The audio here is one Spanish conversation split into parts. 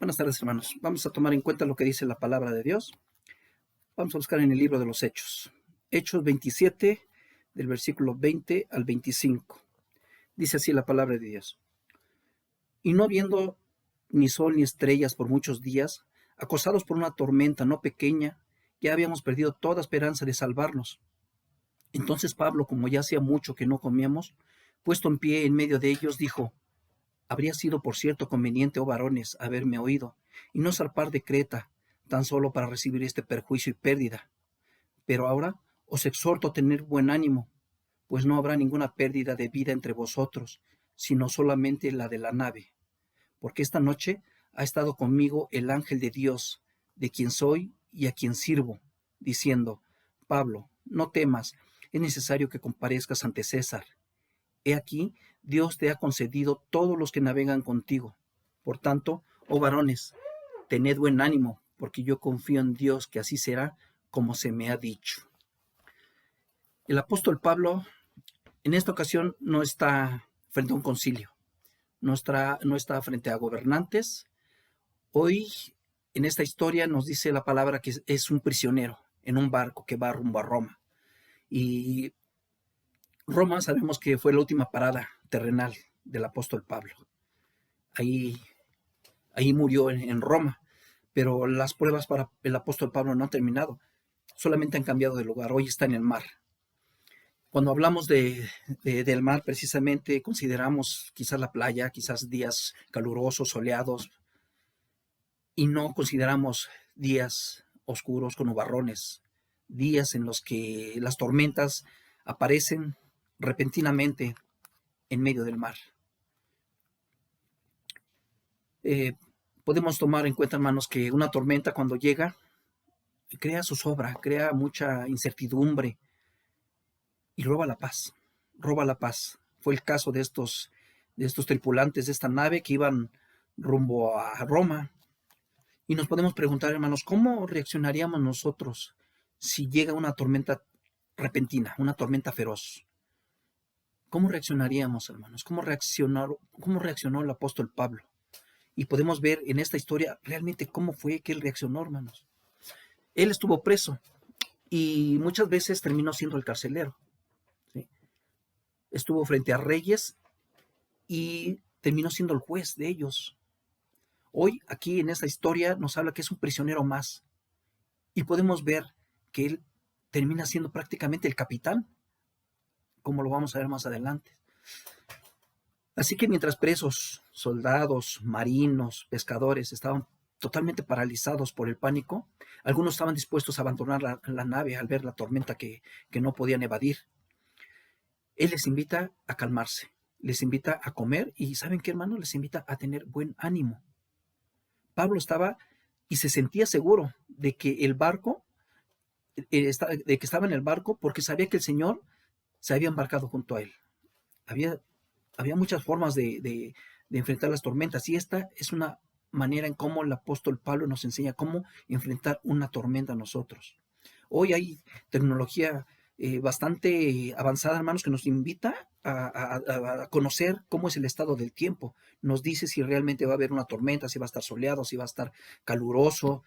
Buenas tardes, hermanos. Vamos a tomar en cuenta lo que dice la palabra de Dios. Vamos a buscar en el libro de los Hechos. Hechos 27, del versículo 20 al 25. Dice así la palabra de Dios. Y no viendo ni sol ni estrellas por muchos días, acosados por una tormenta no pequeña, ya habíamos perdido toda esperanza de salvarnos. Entonces Pablo, como ya hacía mucho que no comíamos, puesto en pie en medio de ellos, dijo: habría sido, por cierto, conveniente, oh varones, haberme oído, y no zarpar de Creta, tan solo para recibir este perjuicio y pérdida. Pero ahora os exhorto a tener buen ánimo, pues no habrá ninguna pérdida de vida entre vosotros, sino solamente la de la nave. Porque esta noche ha estado conmigo el ángel de Dios, de quien soy y a quien sirvo, diciendo: Pablo, no temas, es necesario que comparezcas ante César. He aquí, Dios te ha concedido todos los que navegan contigo. Por tanto, oh varones, tened buen ánimo, porque yo confío en Dios que así será como se me ha dicho. El apóstol Pablo en esta ocasión no está frente a un concilio, no está frente a gobernantes. Hoy, en esta historia, nos dice la palabra que es un prisionero en un barco que va rumbo a Roma. Y Roma sabemos que fue la última parada terrenal del apóstol Pablo. Ahí murió en Roma, pero las pruebas para el apóstol Pablo no han terminado, solamente han cambiado de lugar. Hoy está en el mar. Cuando hablamos del mar, precisamente consideramos quizás la playa, quizás días calurosos, soleados, y no consideramos días oscuros con nubarrones, días en los que las tormentas aparecen repentinamente en medio del mar. Podemos tomar en cuenta, hermanos, que una tormenta cuando llega crea zozobra, crea mucha incertidumbre y roba la paz, roba la paz. Fue el caso de estos tripulantes de esta nave que iban rumbo a Roma. Y nos podemos preguntar, hermanos, ¿cómo reaccionaríamos nosotros si llega una tormenta repentina, una tormenta feroz? ¿Cómo reaccionaríamos, hermanos? ¿Cómo reaccionó el apóstol Pablo? Y podemos ver en esta historia realmente cómo fue que él reaccionó, hermanos. Él estuvo preso y muchas veces terminó siendo el carcelero, ¿sí? Estuvo frente a reyes y terminó siendo el juez de ellos. Hoy, aquí en esta historia, nos habla que es un prisionero más. Y podemos ver que él termina siendo prácticamente el capitán, como lo vamos a ver más adelante. Así que mientras presos, soldados, marinos, pescadores estaban totalmente paralizados por el pánico, algunos estaban dispuestos a abandonar la nave al ver la tormenta que no podían evadir. Él les invita a calmarse, les invita a comer y ¿saben qué, hermano? Les invita a tener buen ánimo. Pablo estaba y se sentía seguro de que el barco, de que estaba en el barco, porque sabía que el Señor se había embarcado junto a él. Había muchas formas de enfrentar las tormentas y esta es una manera en cómo el apóstol Pablo nos enseña cómo enfrentar una tormenta a nosotros. Hoy hay tecnología bastante avanzada, hermanos, que nos invita a conocer cómo es el estado del tiempo. Nos dice si realmente va a haber una tormenta, si va a estar soleado, si va a estar caluroso,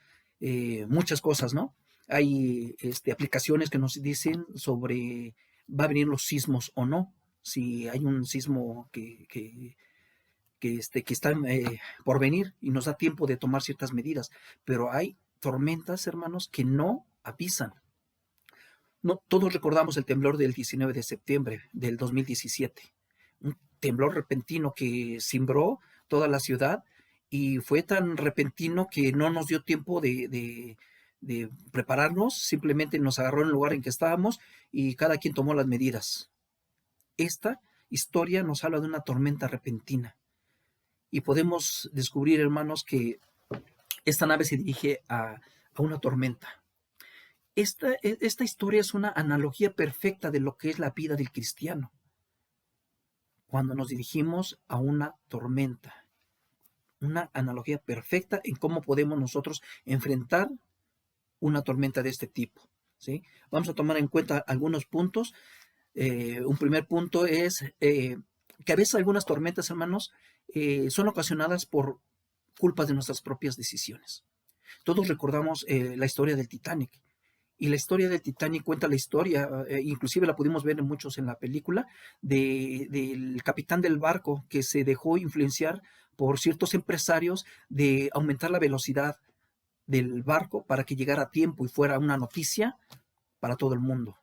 muchas cosas, ¿no? Hay aplicaciones que nos dicen sobre va a venir los sismos o no, si hay un sismo que está por venir y nos da tiempo de tomar ciertas medidas, pero hay tormentas, hermanos, que no avisan. No, todos recordamos el temblor del 19 de septiembre del 2017, un temblor repentino que cimbró toda la ciudad y fue tan repentino que no nos dio tiempo de prepararnos, simplemente nos agarró en el lugar en que estábamos y cada quien tomó las medidas. Esta historia nos habla de una tormenta repentina y podemos descubrir, hermanos, que esta nave se dirige a una tormenta. Esta historia es una analogía perfecta de lo que es la vida del cristiano. Cuando nos dirigimos a una tormenta, una analogía perfecta en cómo podemos nosotros enfrentar una tormenta de este tipo, ¿sí? Vamos a tomar en cuenta algunos puntos. Un primer punto es que a veces algunas tormentas, hermanos, son ocasionadas por culpa de nuestras propias decisiones. Todos recordamos la historia del Titanic. Y la historia del Titanic cuenta la historia, inclusive la pudimos ver en muchos en la película, del capitán del barco que se dejó influenciar por ciertos empresarios de aumentar la velocidad del barco para que llegara a tiempo y fuera una noticia para todo el mundo.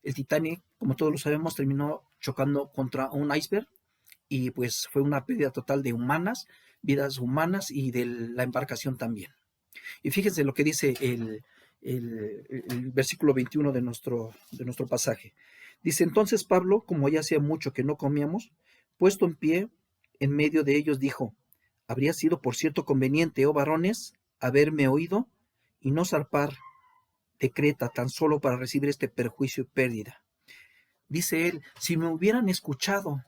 El Titanic, como todos lo sabemos, terminó chocando contra un iceberg y pues fue una pérdida total de vidas humanas y de la embarcación también. Y fíjense lo que dice el versículo 21 de nuestro pasaje. Dice, entonces Pablo, como ya hacía mucho que no comíamos, puesto en pie en medio de ellos, dijo, habría sido por cierto conveniente, oh varones, haberme oído y no zarpar de Creta tan solo para recibir este perjuicio y pérdida. Dice él, si me hubieran escuchado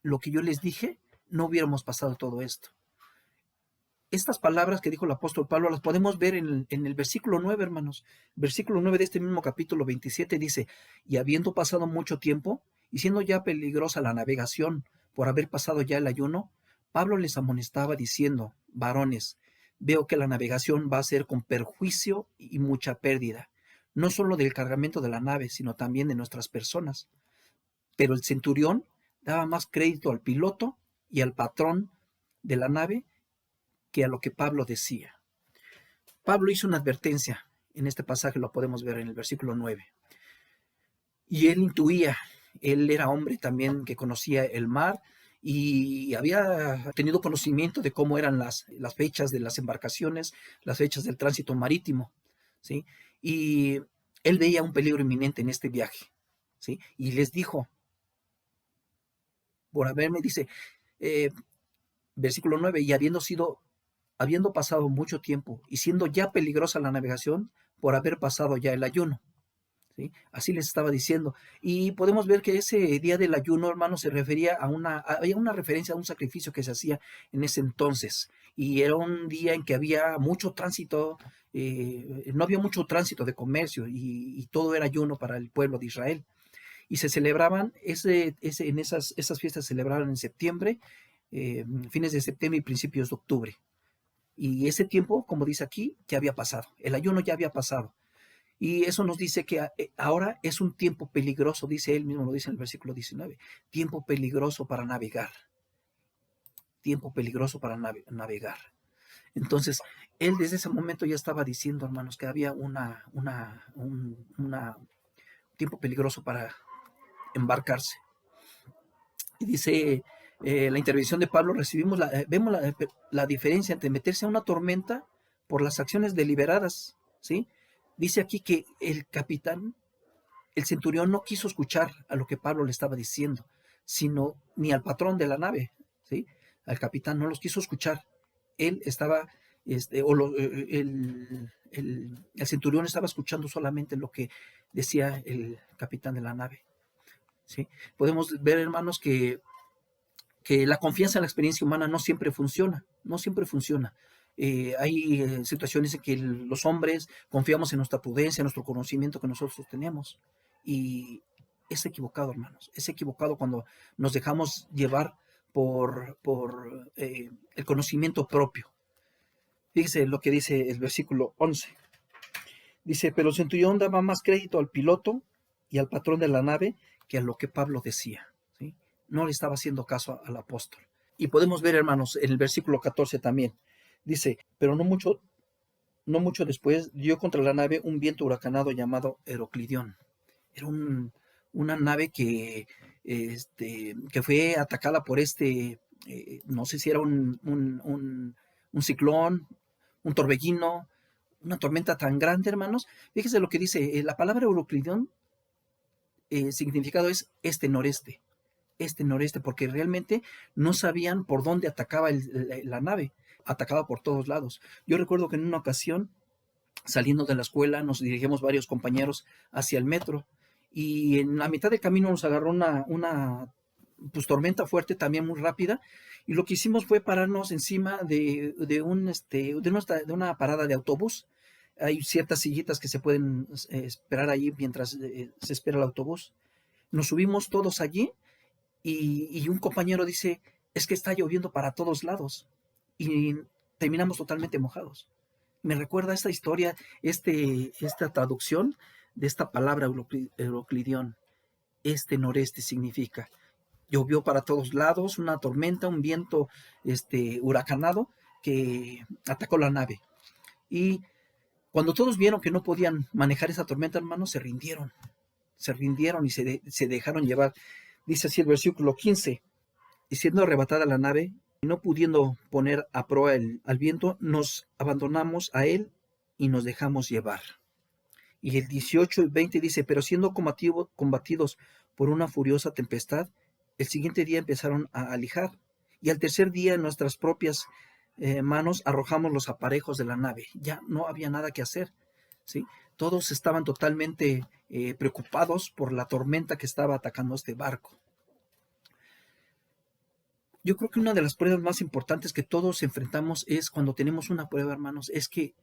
lo que yo les dije, no hubiéramos pasado todo esto. Estas palabras que dijo el apóstol Pablo las podemos ver en el versículo 9, hermanos. Versículo 9 de este mismo capítulo 27 dice, y habiendo pasado mucho tiempo, y siendo ya peligrosa la navegación por haber pasado ya el ayuno, Pablo les amonestaba diciendo, varones, veo que la navegación va a ser con perjuicio y mucha pérdida, no solo del cargamento de la nave, sino también de nuestras personas. Pero el centurión daba más crédito al piloto y al patrón de la nave que a lo que Pablo decía. Pablo hizo una advertencia, en este pasaje lo podemos ver en el versículo 9, y él intuía, él era hombre también que conocía el mar y había tenido conocimiento de cómo eran las fechas de las embarcaciones, las fechas del tránsito marítimo, ¿sí? Y él veía un peligro inminente en este viaje, ¿sí? Y les dijo, por haberme, dice, versículo 9, y habiendo pasado mucho tiempo y siendo ya peligrosa la navegación por haber pasado ya el ayuno. ¿Sí? Así les estaba diciendo. Y podemos ver que ese día del ayuno, hermano, se refería había una referencia a un sacrificio que se hacía en ese entonces. Y era un día en que había mucho tránsito, no había mucho tránsito de comercio y todo era ayuno para el pueblo de Israel. Y se celebraban, en esas fiestas se celebraban en septiembre, fines de septiembre y principios de octubre. Y ese tiempo, como dice aquí, ya había pasado. El ayuno ya había pasado. Y eso nos dice que ahora es un tiempo peligroso, dice él mismo, lo dice en el versículo 19. Tiempo peligroso para navegar. Tiempo peligroso para navegar. Entonces, él desde ese momento ya estaba diciendo, hermanos, que había un tiempo peligroso para embarcarse. Y dice la intervención de Pablo, vemos la diferencia entre meterse a una tormenta por las acciones deliberadas, ¿sí? Dice aquí que el capitán, el centurión, no quiso escuchar a lo que Pablo le estaba diciendo, sino ni al patrón de la nave, ¿sí? Al capitán no los quiso escuchar. Él estaba, el centurión estaba escuchando solamente lo que decía el capitán de la nave, ¿sí? Podemos ver, hermanos, que la confianza en la experiencia humana no siempre funciona, no siempre funciona. Hay situaciones en que los hombres confiamos en nuestra prudencia, en nuestro conocimiento que nosotros tenemos. Y es equivocado, hermanos. Es equivocado cuando nos dejamos llevar por el conocimiento propio. Fíjese lo que dice el versículo 11. Dice, pero el centurión daba más crédito al piloto y al patrón de la nave que a lo que Pablo decía, ¿sí? No le estaba haciendo caso al apóstol. Y podemos ver, hermanos, en el versículo 14 también. Dice, pero no mucho después dio contra la nave un viento huracanado llamado Heroclidión. Era una nave que fue atacada por no sé si era un ciclón, un torbellino, una tormenta tan grande, hermanos. Fíjese lo que dice, la palabra Heroclidión, significado es noreste, porque realmente no sabían por dónde atacaba la nave, atacaba por todos lados. Yo recuerdo que en una ocasión, saliendo de la escuela, nos dirigimos varios compañeros hacia el metro y en la mitad del camino nos agarró una pues, tormenta fuerte, también muy rápida, y lo que hicimos fue pararnos encima de una parada de autobús. Hay ciertas sillitas que se pueden esperar allí mientras se espera el autobús. Nos subimos todos allí y un compañero dice, es que está lloviendo para todos lados y terminamos totalmente mojados. Me recuerda esta historia, esta traducción de esta palabra Euroclidión. Noreste significa llovió para todos lados, una tormenta, un viento huracanado que atacó la nave. Y cuando todos vieron que no podían manejar esa tormenta, hermanos, se rindieron y se dejaron llevar. Dice así el versículo 15, y siendo arrebatada la nave, y no pudiendo poner a proa al viento, nos abandonamos a él y nos dejamos llevar. Y el 18 y 20 dice, pero siendo combatidos por una furiosa tempestad, el siguiente día empezaron a alijar, y al tercer día en nuestras propias manos arrojamos los aparejos de la nave. Ya no había nada que hacer, ¿sí? Todos estaban totalmente preocupados por la tormenta que estaba atacando este barco. Yo creo que una de las pruebas más importantes que todos enfrentamos es cuando tenemos una prueba, hermanos, es que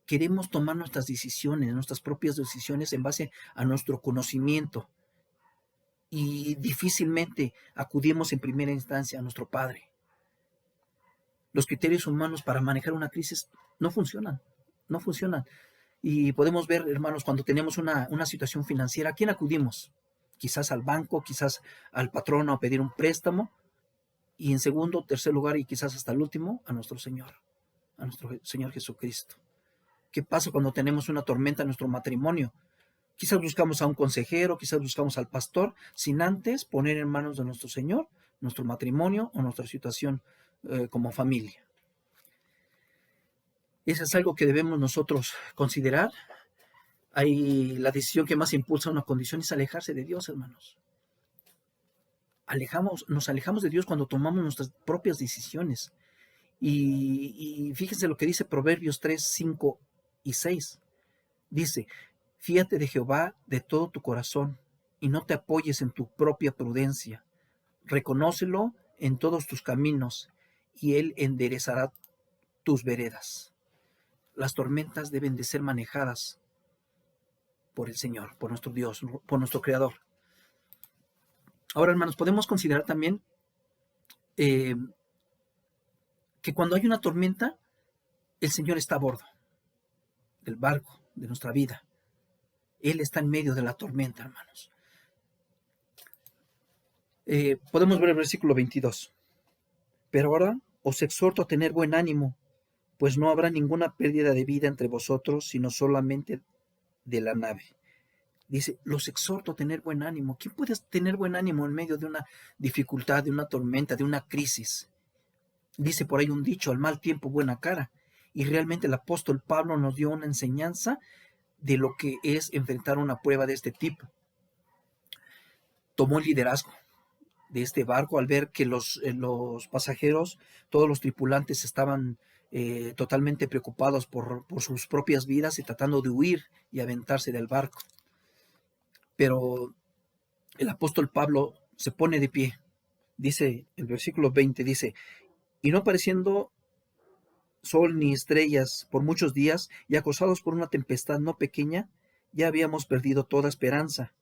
queremos tomar nuestras decisiones, nuestras propias decisiones en base a nuestro conocimiento y difícilmente acudimos en primera instancia a nuestro Padre. Los criterios humanos para manejar una crisis no funcionan. Y podemos ver, hermanos, cuando tenemos una situación financiera, ¿a quién acudimos? Quizás al banco, quizás al patrono a pedir un préstamo, y en segundo, tercer lugar y quizás hasta el último, a nuestro Señor Jesucristo. ¿Qué pasa cuando tenemos una tormenta en nuestro matrimonio? Quizás buscamos a un consejero, quizás buscamos al pastor, sin antes poner en manos de nuestro Señor nuestro matrimonio o nuestra situación como familia. Eso es algo que debemos nosotros considerar. La decisión que más impulsa una condición es alejarse de Dios, hermanos. Nos alejamos de Dios cuando tomamos nuestras propias decisiones. Y fíjense lo que dice Proverbios 3, 5 y 6. Dice, fíate de Jehová de todo tu corazón y no te apoyes en tu propia prudencia. Reconócelo en todos tus caminos y Él enderezará tus veredas. Las tormentas deben de ser manejadas por el Señor, por nuestro Dios, por nuestro Creador. Ahora, hermanos, podemos considerar también que cuando hay una tormenta, el Señor está a bordo del barco, de nuestra vida. Él está en medio de la tormenta, hermanos. Podemos ver el versículo 22. Pero ahora os exhorto a tener buen ánimo, pues no habrá ninguna pérdida de vida entre vosotros, sino solamente de la nave. Dice, los exhorto a tener buen ánimo. ¿Quién puede tener buen ánimo en medio de una dificultad, de una tormenta, de una crisis? Dice por ahí un dicho, al mal tiempo buena cara. Y realmente el apóstol Pablo nos dio una enseñanza de lo que es enfrentar una prueba de este tipo. Tomó el liderazgo de este barco al ver que los pasajeros, todos los tripulantes estaban totalmente preocupados por sus propias vidas y tratando de huir y aventarse del barco. Pero el apóstol Pablo se pone de pie. Dice el versículo 20, dice, y no apareciendo sol ni estrellas por muchos días, y acosados por una tempestad no pequeña, ya habíamos perdido toda esperanza.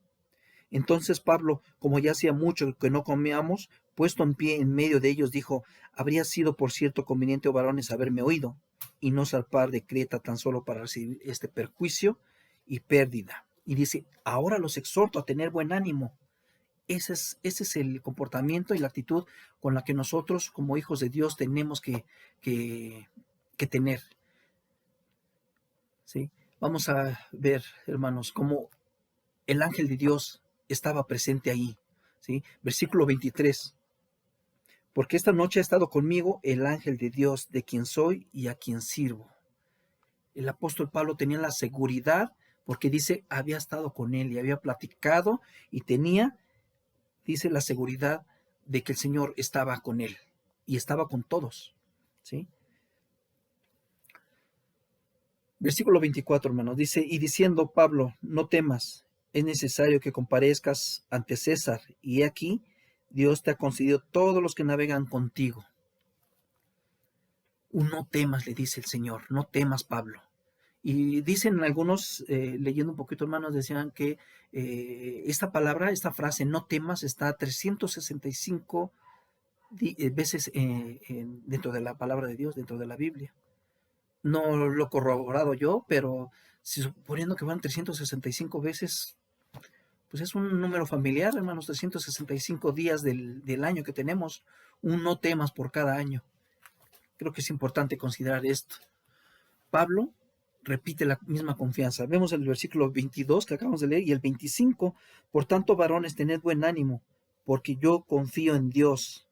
Entonces Pablo, como ya hacía mucho que no comíamos, puesto en pie en medio de ellos, dijo, habría sido por cierto conveniente, oh varones, haberme oído, y no zarpar de Creta tan solo para recibir este perjuicio y pérdida. Y dice, ahora los exhorto a tener buen ánimo. Ese es el comportamiento y la actitud con la que nosotros como hijos de Dios tenemos que tener. ¿Sí? Vamos a ver, hermanos, cómo el ángel de Dios estaba presente ahí. ¿Sí? Versículo 23. Porque esta noche ha estado conmigo el ángel de Dios, de quien soy y a quien sirvo. El apóstol Pablo tenía la seguridad, porque dice, había estado con él y había platicado y tenía, dice, la seguridad de que el Señor estaba con él y estaba con todos. ¿Sí? Versículo 24, hermanos, dice, y diciendo Pablo, no temas, es necesario que comparezcas ante César, y he aquí, Dios te ha concedido todos los que navegan contigo. No temas, le dice el Señor, no temas, Pablo. Y dicen algunos, leyendo un poquito, hermanos, decían que esta palabra, esta frase, no temas, está 365 veces dentro de la palabra de Dios, dentro de la Biblia. No lo he corroborado yo, pero si suponiendo que van 365 veces, pues es un número familiar, hermanos, 365 días del año que tenemos, un no temas por cada año. Creo que es importante considerar esto. Pablo repite la misma confianza. Vemos el versículo 22 que acabamos de leer y el 25. Por tanto, varones, tened buen ánimo, porque yo confío en Dios,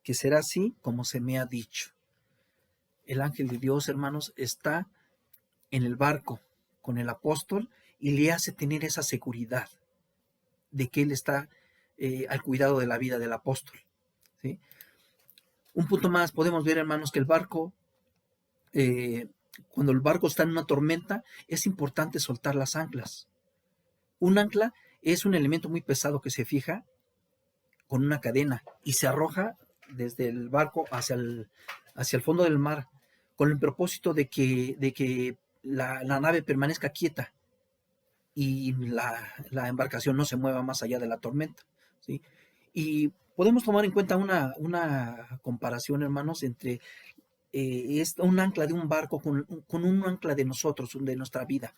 que será así como se me ha dicho. El ángel de Dios, hermanos, está en el barco con el apóstol y le hace tener esa seguridad de que él está al cuidado de la vida del apóstol, ¿sí? Un punto más, podemos ver, hermanos, que el barco, cuando el barco está en una tormenta, es importante soltar las anclas. Un ancla es un elemento muy pesado que se fija con una cadena y se arroja desde el barco hacia el fondo del mar, con el propósito de que la nave permanezca quieta y la embarcación no se mueva más allá de la tormenta, ¿sí? Y podemos tomar en cuenta una comparación, hermanos, entre un ancla de un barco con un ancla de nosotros, de nuestra vida.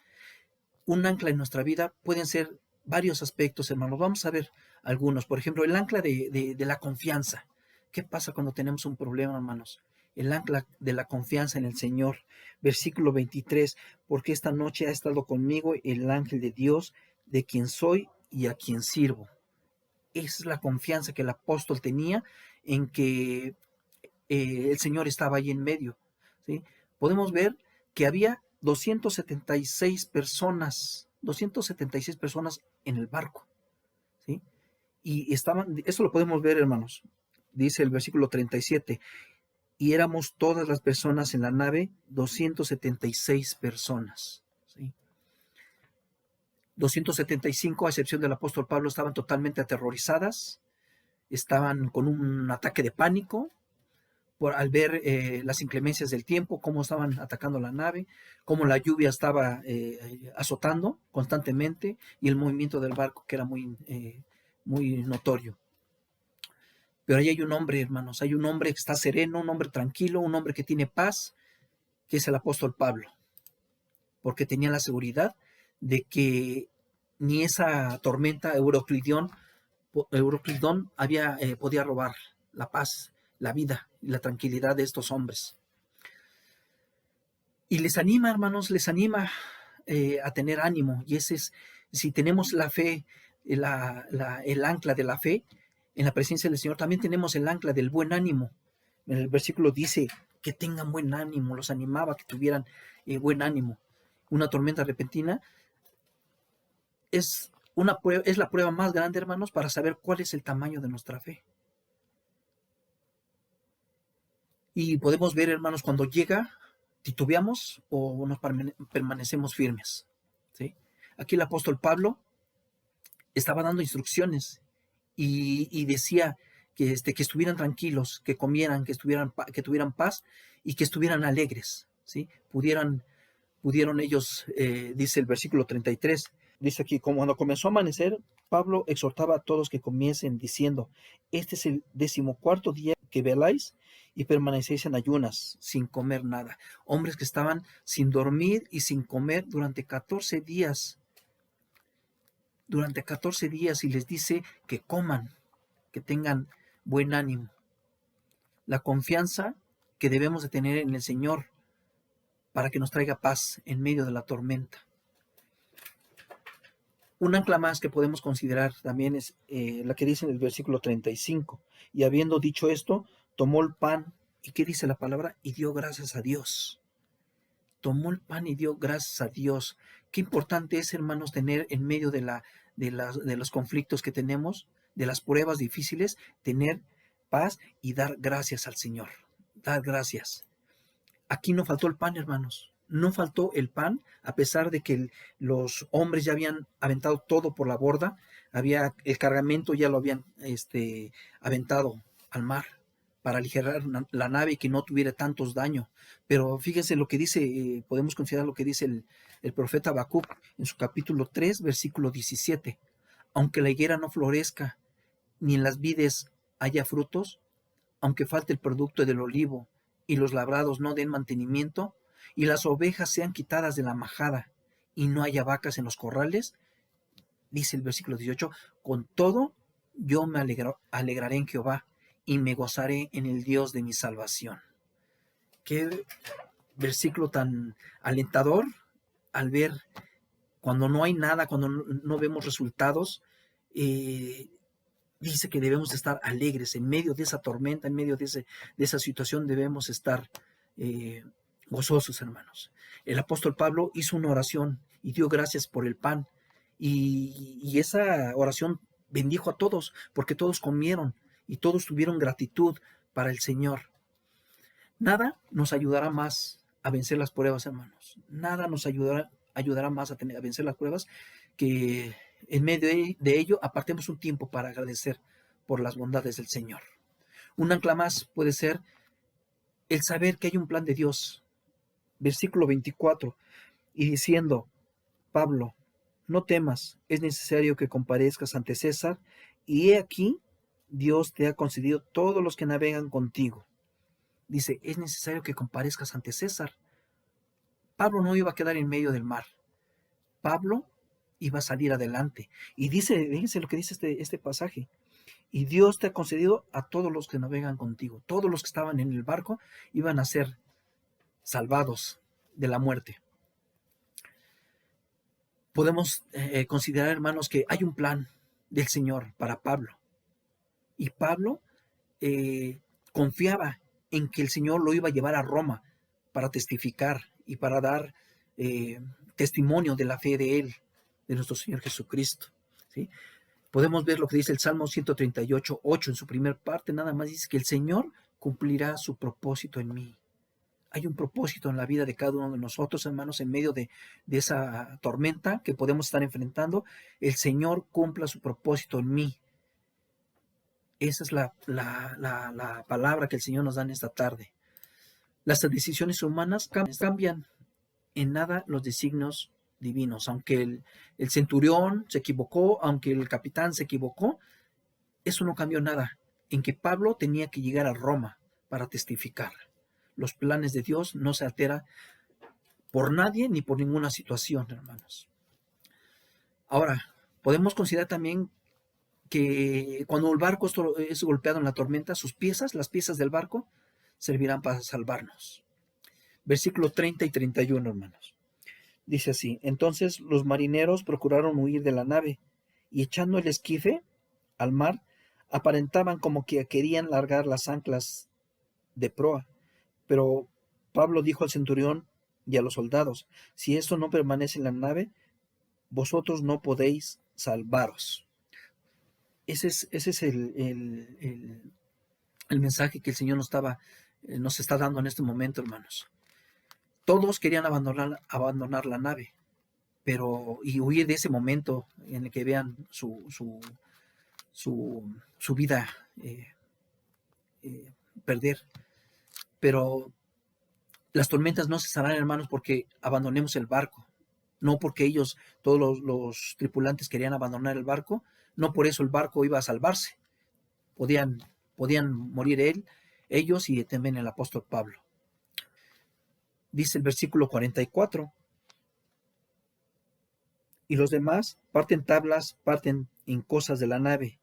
Un ancla en nuestra vida pueden ser varios aspectos, hermanos. Vamos a ver algunos. Por ejemplo, el ancla de la confianza. ¿Qué pasa cuando tenemos un problema, hermanos? El ancla de la confianza en el Señor. Versículo 23. Porque esta noche ha estado conmigo el ángel de Dios, de quien soy y a quien sirvo. Esa es la confianza que el apóstol tenía en que el Señor estaba ahí en medio, ¿sí? Podemos ver que había 276 personas en el barco, ¿sí? Y eso lo podemos ver, hermanos. Dice el versículo 37, y éramos todas las personas en la nave, 276 personas, ¿sí? 275, a excepción del apóstol Pablo, estaban totalmente aterrorizadas, estaban con un ataque de pánico, al ver las inclemencias del tiempo, cómo estaban atacando la nave, cómo la lluvia estaba azotando constantemente y el movimiento del barco que era muy notorio. Pero ahí hay un hombre, hermanos, hay un hombre que está sereno, un hombre tranquilo, un hombre que tiene paz, que es el apóstol Pablo, porque tenía la seguridad de que ni esa tormenta Euroclidón podía robar la paz, la vida y la tranquilidad de estos hombres. Y les anima, hermanos, a tener ánimo. Y ese es, si tenemos la fe, el ancla de la fe en la presencia del Señor, también tenemos el ancla del buen ánimo. En el versículo dice que tengan buen ánimo, los animaba a que tuvieran buen ánimo. Una tormenta repentina es la prueba más grande, hermanos, para saber cuál es el tamaño de nuestra fe. Y podemos ver, hermanos, cuando llega, titubeamos o nos permanecemos firmes, ¿sí? Aquí el apóstol Pablo estaba dando instrucciones y decía que estuvieran tranquilos, que comieran, que tuvieran paz y que estuvieran alegres, ¿sí? Pudieron ellos, dice el versículo 33, dice aquí, como cuando comenzó a amanecer, Pablo exhortaba a todos que comiesen diciendo, este es el 14º día que veláis y permanecéis en ayunas, sin comer nada. Hombres que estaban sin dormir y sin comer durante 14 días. Durante 14 días y les dice que coman, que tengan buen ánimo. La confianza que debemos de tener en el Señor para que nos traiga paz en medio de la tormenta. Un ancla más que podemos considerar también es la que dice en el versículo 35. Y habiendo dicho esto, tomó el pan, ¿y qué dice la palabra? Y dio gracias a Dios. Tomó el pan y dio gracias a Dios. Qué importante es, hermanos, tener en medio de los conflictos que tenemos, de las pruebas difíciles, tener paz y dar gracias al Señor. Dar gracias. Aquí no faltó el pan, hermanos. No faltó el pan, a pesar de que los hombres ya habían aventado todo por la borda, el cargamento ya lo habían aventado al mar para aligerar la nave y que no tuviera tantos daños. Pero fíjense lo que dice, podemos considerar lo que dice el profeta Habacuc en su capítulo 3, versículo 17. Aunque la higuera no florezca, ni en las vides haya frutos, aunque falte el producto del olivo y los labrados no den mantenimiento, y las ovejas sean quitadas de la majada y no haya vacas en los corrales, dice el versículo 18, con todo yo me alegraré en Jehová y me gozaré en el Dios de mi salvación. Qué versículo tan alentador al ver cuando no hay nada, cuando no vemos resultados. Dice que debemos estar alegres en medio de esa tormenta, en medio de esa situación debemos estar gozosos, hermanos. El apóstol Pablo hizo una oración y dio gracias por el pan, y esa oración bendijo a todos, porque todos comieron y todos tuvieron gratitud para el Señor. Nada nos ayudará más a vencer las pruebas, hermanos. Nada nos ayudará más a vencer las pruebas que en medio de ello apartemos un tiempo para agradecer por las bondades del Señor. Un ancla más puede ser el saber que hay un plan de Dios. Versículo 24, y diciendo, Pablo, no temas, es necesario que comparezcas ante César, y he aquí, Dios te ha concedido todos los que navegan contigo. Dice, es necesario que comparezcas ante César. Pablo no iba a quedar en medio del mar. Pablo iba a salir adelante. Y fíjense lo que dice este pasaje. Y Dios te ha concedido a todos los que navegan contigo. Todos los que estaban en el barco iban a ser salvados de la muerte. Podemos considerar, hermanos, que hay un plan del Señor para Pablo. Y Pablo confiaba en que el Señor lo iba a llevar a Roma para testificar y para dar testimonio de la fe de él, de nuestro Señor Jesucristo, ¿sí? Podemos ver lo que dice el Salmo 138, 8 en su primer parte, nada más dice que el Señor cumplirá su propósito en mí. Hay un propósito en la vida de cada uno de nosotros, hermanos, en medio de esa tormenta que podemos estar enfrentando. El Señor cumpla su propósito en mí. Esa es la palabra que el Señor nos da en esta tarde. Las decisiones humanas cambian en nada los designios divinos. Aunque el centurión se equivocó, aunque el capitán se equivocó, eso no cambió nada en que Pablo tenía que llegar a Roma para testificar. Los planes de Dios no se alteran por nadie ni por ninguna situación, hermanos. Ahora, podemos considerar también que cuando el barco es golpeado en la tormenta, las piezas del barco, servirán para salvarnos. Versículo 30 y 31, hermanos. Dice así, entonces los marineros procuraron huir de la nave, y echando el esquife al mar, aparentaban como que querían largar las anclas de proa. Pero Pablo dijo al centurión y a los soldados, si esto no permanece en la nave, vosotros no podéis salvaros. Ese es el mensaje que el Señor nos está dando en este momento, hermanos. Todos querían abandonar la nave, y huir de ese momento en el que vean su vida perder. Pero las tormentas no cesarán, hermanos, porque abandonemos el barco. No porque todos los tripulantes querían abandonar el barco, no por eso el barco iba a salvarse. Podían morir ellos y también el apóstol Pablo. Dice el versículo 44. Y los demás parten tablas, parten en cosas de la nave.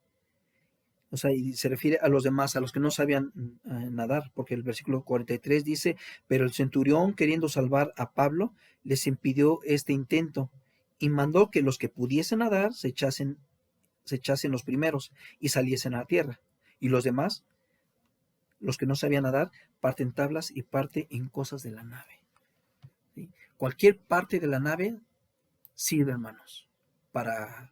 O sea, y se refiere a los demás, a los que no sabían nadar, porque el versículo 43 dice, pero el centurión, queriendo salvar a Pablo, les impidió este intento y mandó que los que pudiesen nadar se echasen los primeros y saliesen a tierra. Y los demás, los que no sabían nadar, parten tablas y parte en cosas de la nave. ¿Sí? Cualquier parte de la nave sirve, hermanos, para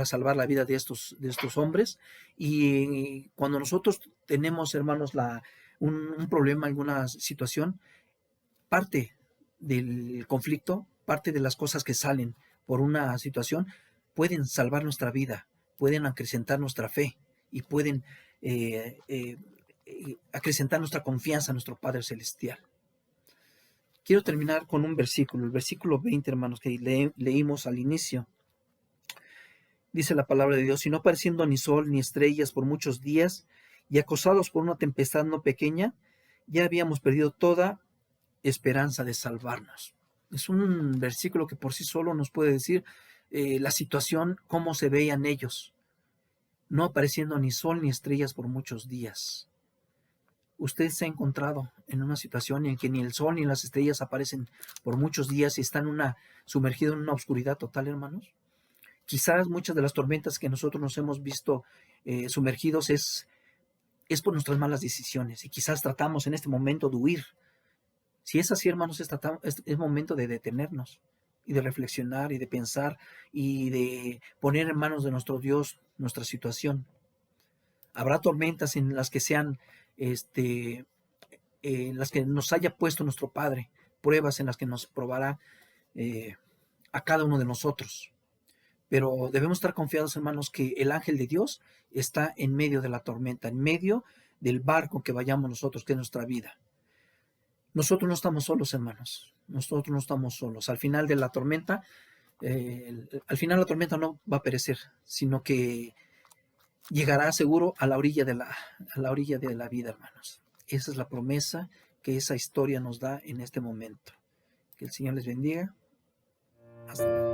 salvar la vida de estos hombres. Y cuando nosotros tenemos, hermanos, un problema, alguna situación, parte del conflicto, parte de las cosas que salen por una situación, pueden salvar nuestra vida, pueden acrecentar nuestra fe y pueden acrecentar nuestra confianza en nuestro Padre Celestial. Quiero terminar con un versículo, el versículo 20, hermanos, que leímos al inicio. Dice la palabra de Dios, y no apareciendo ni sol ni estrellas por muchos días, y acosados por una tempestad no pequeña, ya habíamos perdido toda esperanza de salvarnos. Es un versículo que por sí solo nos puede decir la situación, cómo se veían ellos, no apareciendo ni sol ni estrellas por muchos días. Usted se ha encontrado en una situación en que ni el sol ni las estrellas aparecen por muchos días y están sumergido en una oscuridad total, hermanos. Quizás muchas de las tormentas que nosotros nos hemos visto sumergidos es por nuestras malas decisiones, y quizás tratamos en este momento de huir. Si es así, hermanos, es momento de detenernos y de reflexionar y de pensar y de poner en manos de nuestro Dios nuestra situación. Habrá tormentas en las que sean, en las que nos haya puesto nuestro Padre, pruebas en las que nos probará a cada uno de nosotros. Pero debemos estar confiados, hermanos, que el ángel de Dios está en medio de la tormenta, en medio del barco que vayamos nosotros, que es nuestra vida. Nosotros no estamos solos, hermanos. Nosotros no estamos solos. Al final de la tormenta, la tormenta no va a perecer, sino que llegará seguro a la orilla de la vida, hermanos. Esa es la promesa que esa historia nos da en este momento. Que el Señor les bendiga. Hasta luego.